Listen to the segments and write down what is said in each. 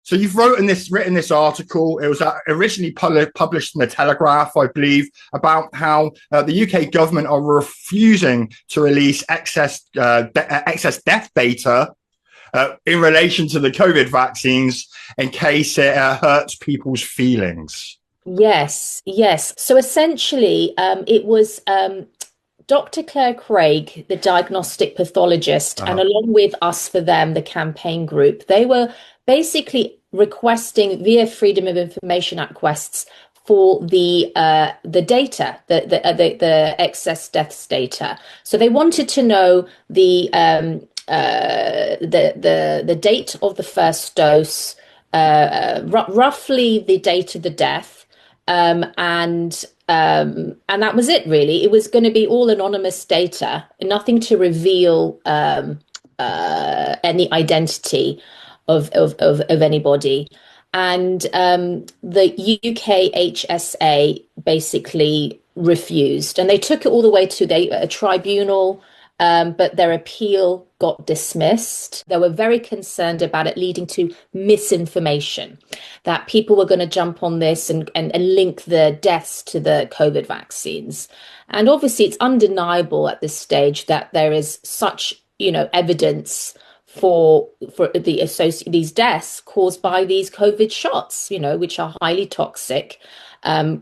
So you've written this article. It was originally published in the Telegraph, I believe, about how the UK government are refusing to release excess death data in relation to the COVID vaccines in case it hurts people's feelings. Yes, yes. So essentially, it was Dr. Claire Craig, the diagnostic pathologist, and Uh-huh. along with Us for Them, the campaign group, they were basically requesting via Freedom of Information Act requests for the data, the excess deaths data. So they wanted to know the date of the first dose, roughly the date of the death, and that was it. Really, it was going to be all anonymous data, nothing to reveal any identity of anybody. And the UKHSA basically refused, and they took it all the way to a tribunal, but their appeal got dismissed. They were very concerned about it leading to misinformation, that people were going to jump on this and link the deaths to the COVID vaccines. And obviously, it's undeniable at this stage that there is such, evidence for these deaths caused by these COVID shots, which are highly toxic,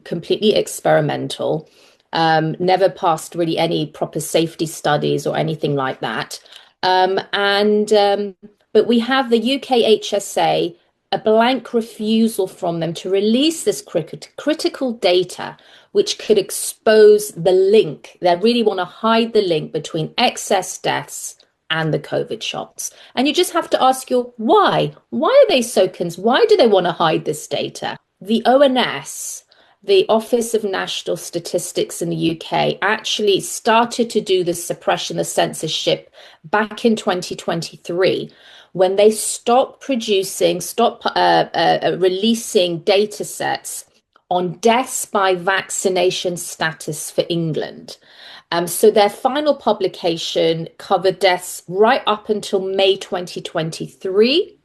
completely experimental, never passed really any proper safety studies or anything like that. But we have the UKHSA, a blank refusal from them to release this critical data, which could expose the link. They really want to hide the link between excess deaths and the COVID shots. And you just have to ask why? Why are they so concerned? Why do they want to hide this data? The ONS, the Office of National Statistics in the UK, actually started to do the suppression, the censorship back in 2023, when they stopped releasing data sets on deaths by vaccination status for England. So their final publication covered deaths right up until May 2023.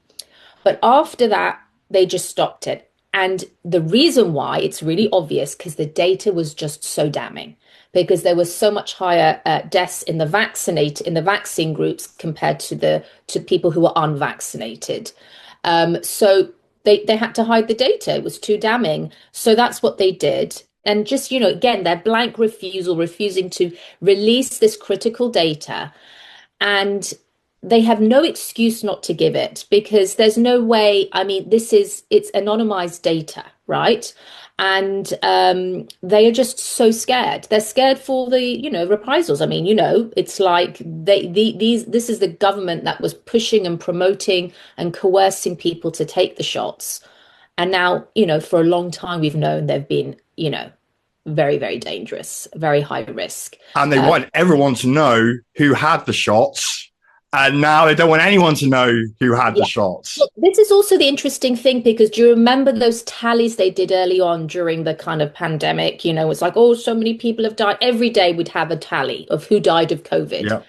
But after that, they just stopped it. And the reason why, it's really obvious, because the data was just so damning, because there was so much higher deaths in the vaccine groups compared to people who were unvaccinated. So they had to hide the data. It was too damning. So that's what they did. And just, again, their blank refusing to release this critical data. And they have no excuse not to give it, because there's no way. I mean, it's anonymized data, right? And they are just so scared. They're scared for the, reprisals. I mean, it's like this is the government that was pushing and promoting and coercing people to take the shots. And now, for a long time, we've known they've been, very, very dangerous, very high risk. And they want everyone to know who had the shots. And now they don't want anyone to know who had the shots. Well, this is also the interesting thing, because do you remember those tallies they did early on during the kind of pandemic? It's like, oh, so many people have died. Every day we'd have a tally of who died of COVID. Yeah.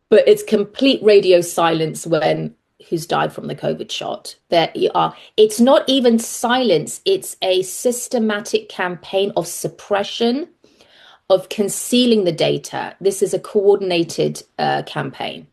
But it's complete radio silence when who's died from the COVID shot. It's not even silence. It's a systematic campaign of suppression, of concealing the data. This is a coordinated campaign.